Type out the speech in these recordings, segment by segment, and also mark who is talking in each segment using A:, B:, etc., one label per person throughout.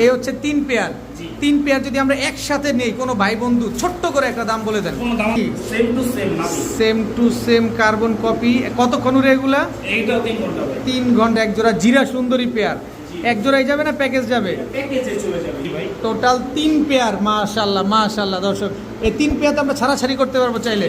A: এই হচ্ছে 3 pair. 3 pair যদি আমরা একসাথে নেই কোনো ভাই বন্ধু, ছোট্ট করে একটা দাম বলে দেন। Same to same carbon copy. কতক্ষণ উড়ে এগুলা?
B: এইটাও 3 ঘন্টা।
A: 3 ঘন্টা। এক জোড়া জিরা সুন্দরী পেয়ার। এক জোড়াই যাবে না প্যাকেজ যাবে?
B: প্যাকেজে চলে যাবে ভাই।
A: Total 3 pair. মাশাআল্লাহ মাশাআল্লাহ দর্শক, এই 3 পেয়ার তো আমরা ছাড়াছাড়ি করতে পারবো চাইলে।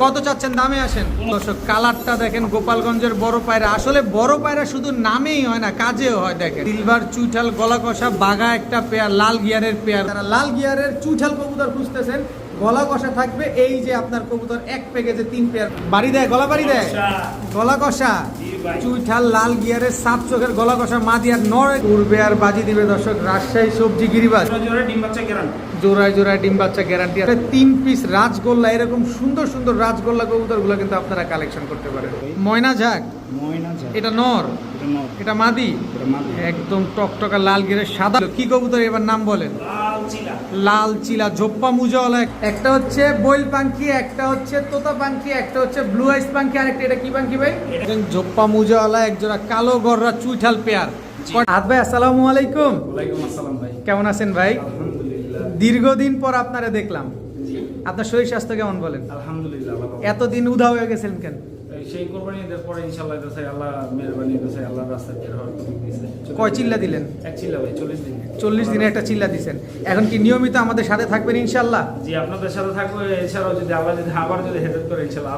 A: কত চাচ্ছেন? দামে আসেন দর্শক। কালারটা দেখেন, গোপালগঞ্জের বড় পায়রা। আসলে বড় পায়রা শুধু নামেই হয় না, কাজেও হয়। দেখেন সিলভার চুইঠাল গলা কষা বাঘা একটা পেয়ার, লাল গিয়ারের পেয়ার। তারা লাল গিয়ারের চুইঠাল কবুতর খুঁজতেছেন, গলা কষা থাকবে। এই যে আপনার কবুতর এক প্যাকেজে 3 পেয়ার। বাড়ি দেয়, গলা বাড়ি দেয়, গলা কষা চুইঠাল লাল গিয়ারের সাত চোখের গলা কষা মাদিয়ার নর উড়বে আর বাজি দিবে দর্শক। রাজশাহী সবজি গিরিবাজ, জোড়ায় জোড়ায় ডিম বাচ্চা গ্যারান্টি আছে। 3 পিস রাজগোল্লা, এরকম সুন্দর সুন্দর রাজগোল্লা কবুতর গুলো কিন্তু আপনারা কালেকশন করতে পারেন। ময়না ঝাক, এটা নর, এটা মাদি, একদম টকটকা লাল গিয়ারের সাদা। কি কবুতর এবার নাম বলেন? লাল চিলা ঝোপ্পা মুজাওয়ালা। একটা হচ্ছে বইল পাখি, একটা হচ্ছে তোতা পাখি, একটা হচ্ছে ব্লু আইস পাখি, আরেকটা এটা কি পাখি ভাই? ঝোপ্পা মুজাওয়ালা এক জোড়া কালো গররা চুইঠাল পেয়ার। হাত ভাই আসসালামু আলাইকুম।
B: ওয়ালাইকুম আসসালাম ভাই।
A: কেমন আছেন ভাই?
B: আলহামদুলিল্লাহ।
A: দীর্ঘদিন পর আপনারা দেখলাম। আপনার শরীর স্বাস্থ্য কেমন বলেন?
B: আলহামদুলিল্লাহ।
A: এতদিন উধা হয়ে গেছেন কেন?
B: সেই কোরবানি ঈদের পরে ইনশাআল্লাহ আল্লাহ মেহেরবানি করেছে, আল্লাহ রাস্তায় বের হওয়ার তৌফিক দিয়েছে।
A: কয় চিল্লা দিলেন?
B: এক চিল্লা ভাই, 40 দিন।
A: 40 দিনে একটা চিল্লা দিছেন। এখন কি নিয়মিত আমাদের সাথে থাকবেন ইনশাআল্লাহ?
B: জি, আপনাদের সাথে থাকবো। এছাড়াও যদি আল্লাহ যদি আবার যদি হেদায়েত করে ইনশাআল্লাহ